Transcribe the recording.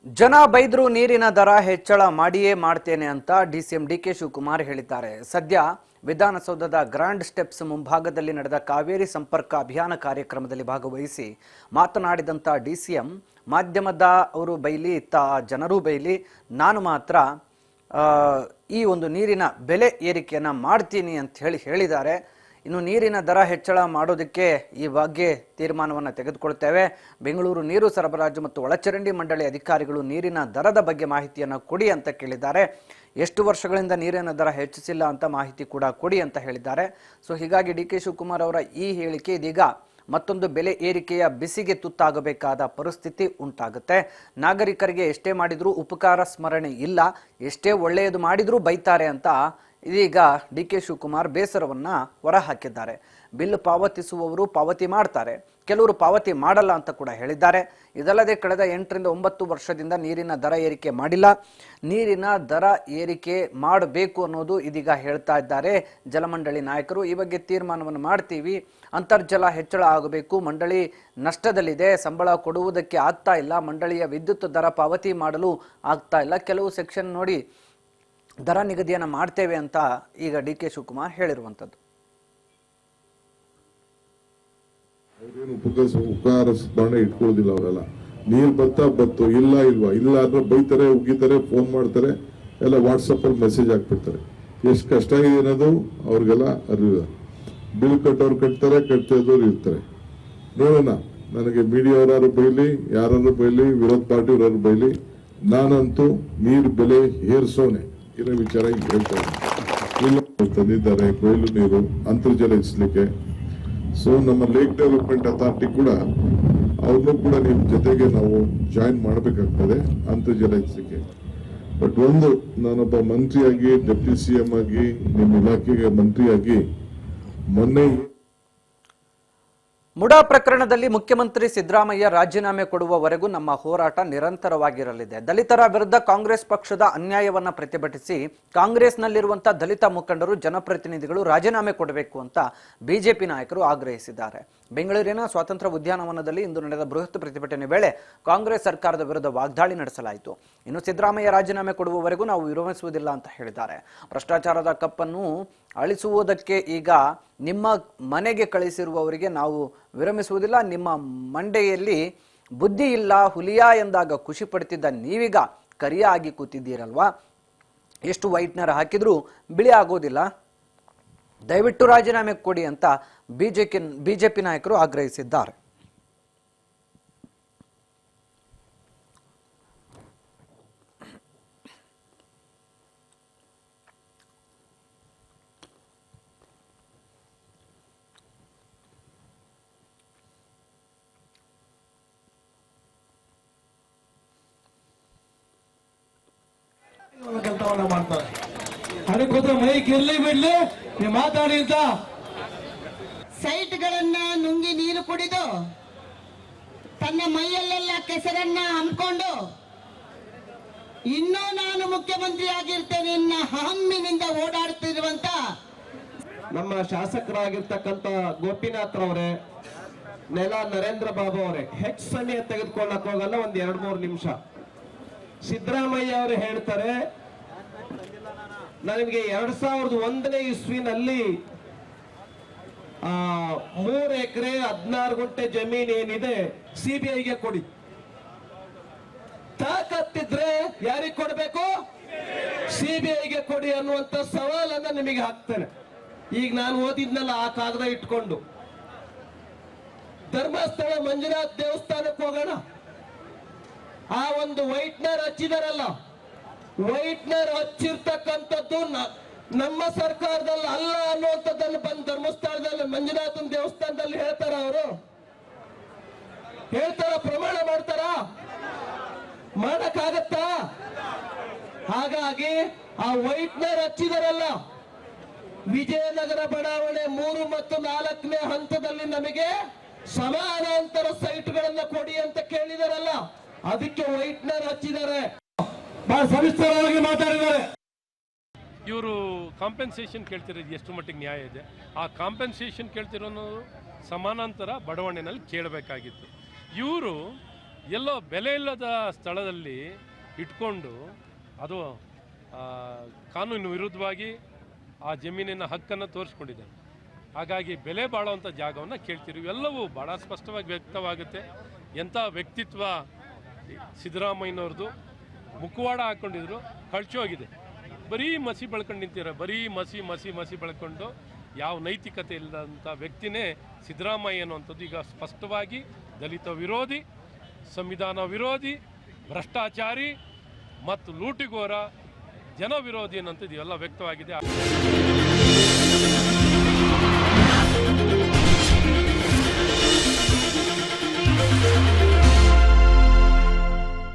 ಜನ ಬೈದ್ರು ನೀರಿನ ದರ ಹೆಚ್ಚಳ ಮಾಡಿಯೇ ಮಾಡ್ತೇನೆ ಅಂತ ಡಿಸಿಎಂ ಡಿಕೆ ಶಿವಕುಮಾರ್ ಹೇಳಿದ್ದಾರೆ. ಸದ್ಯ ವಿಧಾನಸೌಧದ ಗ್ರ್ಯಾಂಡ್ ಸ್ಟೆಪ್ಸ್ ಮುಂಭಾಗದಲ್ಲಿ ನಡೆದ ಕಾವೇರಿ ಸಂಪರ್ಕ ಅಭಿಯಾನ ಕಾರ್ಯಕ್ರಮದಲ್ಲಿ ಭಾಗವಹಿಸಿ ಮಾತನಾಡಿದಂಥ ಡಿಸಿಎಂ ಮಾಧ್ಯಮದ ಅವರು ಬೈಲಿ ಜನರು ಬೈಲಿ ನಾನು ಮಾತ್ರ ಈ ಒಂದು ನೀರಿನ ಬೆಲೆ ಏರಿಕೆಯನ್ನು ಮಾಡ್ತೀನಿ ಅಂತ ಹೇಳಿದ್ದಾರೆ. ಇನ್ನು ನೀರಿನ ದರ ಹೆಚ್ಚಳ ಮಾಡೋದಕ್ಕೆ ಈ ಬಗ್ಗೆ ತೀರ್ಮಾನವನ್ನು ತೆಗೆದುಕೊಳ್ತೇವೆ. ಬೆಂಗಳೂರು ನೀರು ಸರಬರಾಜು ಮತ್ತು ಒಳಚರಂಡಿ ಮಂಡಳಿ ಅಧಿಕಾರಿಗಳು ನೀರಿನ ದರದ ಬಗ್ಗೆ ಮಾಹಿತಿಯನ್ನು ಕೊಡಿ ಅಂತ ಕೇಳಿದ್ದಾರೆ. ಎಷ್ಟು ವರ್ಷಗಳಿಂದ ನೀರಿನ ದರ ಹೆಚ್ಚಿಸಿಲ್ಲ ಅಂತ ಮಾಹಿತಿ ಕೂಡ ಕೊಡಿ ಅಂತ ಹೇಳಿದ್ದಾರೆ. ಸೊ ಹೀಗಾಗಿ ಡಿ ಕೆ ಶಿವಕುಮಾರ್ ಅವರ ಈ ಹೇಳಿಕೆ ಇದೀಗ ಮತ್ತೊಂದು ಬೆಲೆ ಏರಿಕೆಯ ಬಿಸಿಗೆ ತುತ್ತಾಗಬೇಕಾದ ಪರಿಸ್ಥಿತಿ ಉಂಟಾಗುತ್ತೆ. ನಾಗರಿಕರಿಗೆ ಎಷ್ಟೇ ಮಾಡಿದರೂ ಉಪಕಾರ ಸ್ಮರಣೆ ಇಲ್ಲ, ಎಷ್ಟೇ ಒಳ್ಳೆಯದು ಮಾಡಿದರೂ ಬೈತಾರೆ ಅಂತ ಇದೀಗ ಡಿ ಕೆ ಶಿವಕುಮಾರ್ ಬೇಸರವನ್ನ ಹೊರಹಾಕಿದ್ದಾರೆ. ಬಿಲ್ ಪಾವತಿಸುವವರು ಪಾವತಿ ಮಾಡ್ತಾರೆ, ಕೆಲವರು ಪಾವತಿ ಮಾಡಲ್ಲ ಅಂತ ಕೂಡ ಹೇಳಿದ್ದಾರೆ. ಇದಲ್ಲದೆ ಕಳೆದ 8 ರಿಂದ 9 ವರ್ಷದಿಂದ ನೀರಿನ ದರ ಏರಿಕೆ ಮಾಡಿಲ್ಲ, ನೀರಿನ ದರ ಏರಿಕೆ ಮಾಡಬೇಕು ಅನ್ನೋದು ಇದೀಗ ಹೇಳ್ತಾ ಇದ್ದಾರೆ ಜಲಮಂಡಳಿ ನಾಯಕರು. ಈ ಬಗ್ಗೆ ತೀರ್ಮಾನವನ್ನು ಮಾಡ್ತೀವಿ, ಅಂತರ್ಜಲ ಹೆಚ್ಚಳ ಆಗಬೇಕು, ಮಂಡಳಿ ನಷ್ಟದಲ್ಲಿದೆ, ಸಂಬಳ ಕೊಡುವುದಕ್ಕೆ ಆಗ್ತಾ ಇಲ್ಲ, ಮಂಡಳಿಯ ವಿದ್ಯುತ್ ದರ ಪಾವತಿ ಮಾಡಲು ಆಗ್ತಾ ಇಲ್ಲ, ಕೆಲವು ಸೆಕ್ಷನ್ ನೋಡಿ ದರ ನಿಗದಿಯನ್ನು ಮಾಡ್ತೇವೆ ಅಂತ ಈಗ ಡಿ ಕೆ ಶಿವಕುಮಾರ್ ಹೇಳಿರುವಂಥದ್ದು. ಅವ್ರೇನು ಉಪಕಾರ ಸ್ಮರಣೆ ಇಟ್ಕೊಳ್ಳೋದಿಲ್ಲ. ಅವರೆಲ್ಲ ನೀರು ಬತ್ತು ಇಲ್ಲ ಅಂದ್ರೆ ಬೈತಾರೆ, ಉಗಿತಾರೆ, ಫೋನ್ ಮಾಡ್ತಾರೆ, ಎಲ್ಲ ವಾಟ್ಸಪ್ ಅಲ್ಲಿ ಮೆಸೇಜ್ ಹಾಕ್ಬಿಡ್ತಾರೆ. ಎಷ್ಟು ಕಷ್ಟ ಇದೆ ಅನ್ನೋದು ಅವ್ರಿಗೆಲ್ಲ ಅರಿವಿದೆ. ಬಿಲ್ ಕಟ್ಟೋರು ಕಟ್ತಿರೋರು ಇರ್ತಾರೆ. ನೋಡೋಣ, ನನಗೆ ಮೀಡಿಯಾವರಾರು ಬೈಲಿ, ಯಾರು ಬೈಲಿ, ವಿರೋಧ ಪಾರ್ಟಿ ಅವರಾರು ಬೈಲಿ, ನಾನಂತೂ ನೀರು ಬೆಲೆ ಏರ್ಸೋನೆ ಇರೋ ವಿಚಾರ ಈಗ ಹೇಳ್ತಾರೆ. ತಂದಿದ್ದಾರೆ ಕೊಯ್ಲು ನೀರು ಅಂತರ್ಜಲ ಹೆಚ್ಚಲಿಕ್ಕೆ. ಸೊ ನಮ್ಮ ಲೇಕ್ ಡೆವಲಪ್ಮೆಂಟ್ ಅಥಾರಿಟಿ ಕೂಡ ಅವ್ರನ್ನೂ ಕೂಡ ನಿಮ್ ಜೊತೆಗೆ ನಾವು ಜಾಯಿನ್ ಮಾಡಬೇಕಾಗ್ತದೆ ಅಂತರ್ಜಲ ಹೆಚ್ಚಲಿಕ್ಕೆ. ಬಟ್ ಒಂದು, ನಾನೊಬ್ಬ ಮಂತ್ರಿಯಾಗಿ, ಡೆಪ್ಟಿ ಸಿಎಂ ಆಗಿ, ನಿಮ್ಮ ಇಲಾಖೆಗೆ ಮಂತ್ರಿಯಾಗಿ ಮೊನ್ನೆ ಮುಡಾ ಪ್ರಕರಣದಲ್ಲಿ ಮುಖ್ಯಮಂತ್ರಿ ಸಿದ್ದರಾಮಯ್ಯ ರಾಜೀನಾಮೆ ಕೊಡುವವರೆಗೂ ನಮ್ಮ ಹೋರಾಟ ನಿರಂತರವಾಗಿರಲಿದೆ. ದಲಿತರ ವಿರುದ್ಧ ಕಾಂಗ್ರೆಸ್ ಪಕ್ಷದ ಅನ್ಯಾಯವನ್ನು ಪ್ರತಿಭಟಿಸಿ ಕಾಂಗ್ರೆಸ್ನಲ್ಲಿರುವಂತಹ ದಲಿತ ಮುಖಂಡರು, ಜನಪ್ರತಿನಿಧಿಗಳು ರಾಜೀನಾಮೆ ಕೊಡಬೇಕು ಅಂತ ಬಿಜೆಪಿ ನಾಯಕರು ಆಗ್ರಹಿಸಿದ್ದಾರೆ. ಬೆಂಗಳೂರಿನ ಸ್ವಾತಂತ್ರ್ಯ ಉದ್ಯಾನವನದಲ್ಲಿ ಇಂದು ನಡೆದ ಬೃಹತ್ ಪ್ರತಿಭಟನೆ ವೇಳೆ ಕಾಂಗ್ರೆಸ್ ಸರ್ಕಾರದ ವಿರುದ್ಧ ವಾಗ್ದಾಳಿ ನಡೆಸಲಾಯಿತು. ಇನ್ನು ಸಿದ್ದರಾಮಯ್ಯ ರಾಜೀನಾಮೆ ಕೊಡುವವರೆಗೂ ನಾವು ವಿರಮಿಸುವುದಿಲ್ಲ ಅಂತ ಹೇಳಿದ್ದಾರೆ. ಭ್ರಷ್ಟಾಚಾರದ ಕಪ್ಪನ್ನು ಅಳಿಸುವುದಕ್ಕೆ ಈಗ ನಿಮ್ಮ ಮನೆಗೆ ಕಳಿಸಿರುವವರಿಗೆ ನಾವು ವಿರಮಿಸುವುದಿಲ್ಲ, ನಿಮ್ಮ ಮಂಡೆಯಲ್ಲಿ ಬುದ್ಧಿ ಇಲ್ಲ, ಹುಲಿಯಾ ಎಂದಾಗ ಖುಷಿ ಪಡ್ತಿದ್ದ ನೀವೀಗ ಕರಿಯ ಆಗಿ ಕೂತಿದ್ದೀರಲ್ವಾ, ಎಷ್ಟು ವೈಟ್ನರ್ ಹಾಕಿದ್ರೂ ಬಿಳಿ ಆಗೋದಿಲ್ಲ, ದಯವಿಟ್ಟು ರಾಜೀನಾಮೆ ಕೊಡಿ ಅಂತ ಬಿಜೆಪಿ ನಾಯಕರು ಆಗ್ರಹಿಸಿದ್ದಾರೆ. ಕೆಲಸವನ್ನ ಮಾಡ್ತಾರೆ. ಅದಕ್ಕೋಸ್ಕರ ಮೈಕ್ ಇರ್ಲಿ ಬಿಡ್ಲಿ, ನೀವು ಮಾತಾಡಿ ಅಂತ ಸೈಟ್ಗಳನ್ನ ನುಂಗಿ ನೀರು ಕುಡಿದು ತನ್ನ ಮೈಯಲ್ಲೆಲ್ಲ ಕೆಸರನ್ನ ಹಮ್ಮಿಕೊಂಡು ಇನ್ನೂ ನಾನು ಮುಖ್ಯಮಂತ್ರಿ ಆಗಿರ್ತೇನೆ ಎನ್ನ ಹಮ್ಮಿನಿಂದ ಓಡಾಡ್ತಿರುವಂತ ನಮ್ಮ ಶಾಸಕರಾಗಿರ್ತಕ್ಕಂಥ ಗೋಪಿನಾಥ್ರವರೇ, ನೆಲ ನರೇಂದ್ರ ಬಾಬು ಅವರೇ, ಹೆಚ್ಚು ಸಮಯ ತೆಗೆದುಕೊಳ್ಳಕ್ ಹೋಗಲ್ಲ, ಒಂದ್ 2-3 ನಿಮಿಷ. ಸಿದ್ದರಾಮಯ್ಯ ಅವರು ಹೇಳ್ತಾರೆ, ನನಗೆ 2001ನೇ ಇಸ್ವಿನಲ್ಲಿ 3 ಎಕರೆ 16 ಗುಂಟೆ ಜಮೀನ್ ಏನಿದೆ ಸಿಬಿಐಗೆ ಕೊಡಿ. ತಾಕತ್ತಿದ್ರೆ ಯಾರಿಗೆ ಕೊಡಬೇಕು? ಸಿಬಿಐಗೆ ಕೊಡಿ ಅನ್ನುವಂತ ಸವಾಲನ್ನ ನಿಮಗೆ ಹಾಕ್ತೇನೆ. ಈಗ ನಾನು ಓದಿದ್ನಲ್ಲ ಆ ಕಾಗದ ಇಟ್ಕೊಂಡು ಧರ್ಮಸ್ಥಳ ಮಂಜುನಾಥ್ ದೇವಸ್ಥಾನಕ್ಕೆ ಹೋಗೋಣ. ಆ ಒಂದು ವೈಟ್ನರ್ ಹಚ್ಚಿದಾರಲ್ಲ, ವೈಟ್ನರ್ ಹಚ್ಚಿರ್ತಕ್ಕಂಥದ್ದು ನಮ್ಮ ಸರ್ಕಾರದಲ್ಲಿ ಅಲ್ಲ ಅನ್ನುವಂಥದ್ದನ್ನು ಬಂದು ಧರ್ಮಸ್ಥಳದಲ್ಲಿ ಮಂಜುನಾಥನ ದೇವಸ್ಥಾನದಲ್ಲಿ ಹೇಳ್ತಾರ, ಅವರು ಹೇಳ್ತಾರ, ಪ್ರಮಾಣ ಮಾಡ್ತಾರ, ಮಾಡಕ್ಕಾಗತ್ತಾ? ಹಾಗಾಗಿ ಆ ವೈಟ್ನರ್ ಹಚ್ಚಿದಾರಲ್ಲ, ವಿಜಯನಗರ ಬಡಾವಣೆ 3 ಮತ್ತು 4ನೇ ಹಂತದಲ್ಲಿ ನಮಗೆ ಸಮಾನಾಂತರ ಸೈಟ್ಗಳನ್ನ ಕೊಡಿ ಅಂತ ಕೇಳಿದಾರಲ್ಲ, ಅದಕ್ಕೆ ವೈಟ್ನರ್ ಹಚ್ಚಿದ್ದಾರೆ. ಬಹಳ ಸವಿಸ್ತರವಾಗಿ ಮಾತಾಡಿದ್ದಾರೆ. ಇವರು ಕಾಂಪೆನ್ಸೇಷನ್ ಕೇಳ್ತಿರೋದು ಎಷ್ಟು ಮಟ್ಟಿಗೆ ನ್ಯಾಯ ಇದೆ? ಆ ಕಾಂಪೆನ್ಸೇಷನ್ ಕೇಳ್ತಿರೋನು ಸಮಾನಾಂತರ ಬಡಾವಣೆಯಲ್ಲಿ ಕೇಳಬೇಕಾಗಿತ್ತು. ಇವರು ಎಲ್ಲೋ ಬೆಲೆ ಇಲ್ಲದ ಸ್ಥಳದಲ್ಲಿ ಇಟ್ಕೊಂಡು ಅದು ಕಾನೂನು ವಿರುದ್ಧವಾಗಿ ಆ ಜಮೀನಿನ ಹಕ್ಕನ್ನು ತೋರಿಸ್ಕೊಂಡಿದ್ದಾರೆ. ಹಾಗಾಗಿ ಬೆಲೆ ಬಾಳುವಂಥ ಜಾಗವನ್ನು ಕೇಳ್ತೀರಿ. ಇವೆಲ್ಲವೂ ಭಾಳ ಸ್ಪಷ್ಟವಾಗಿ ವ್ಯಕ್ತವಾಗುತ್ತೆ. ಎಂಥ ವ್ಯಕ್ತಿತ್ವ ಸಿದ್ದರಾಮಯ್ಯನವ್ರದ್ದು. ಮುಖವಾಡ ಹಾಕ್ಕೊಂಡಿದ್ರು, ಕಳ್ಚೋಗಿದೆ. ಬರೀ ಮಸಿ ಬೆಳ್ಕೊಂಡು ನಿಂತಿರೋ, ಬರೀ ಮಸಿ ಬೆಳ್ಕೊಂಡು ಯಾವ ನೈತಿಕತೆ ಇಲ್ಲದಂಥ ವ್ಯಕ್ತಿನೇ ಸಿದ್ದರಾಮಯ್ಯ ಅನ್ನುವಂಥದ್ದು ಈಗ ಸ್ಪಷ್ಟವಾಗಿ ದಲಿತ ವಿರೋಧಿ, ಸಂವಿಧಾನ ವಿರೋಧಿ, ಭ್ರಷ್ಟಾಚಾರಿ ಮತ್ತು ಲೂಟಿಗೋರ, ಜನ ವಿರೋಧಿ ಅನ್ನೋಂಥದ್ದು ಇವೆಲ್ಲ ವ್ಯಕ್ತವಾಗಿದೆ.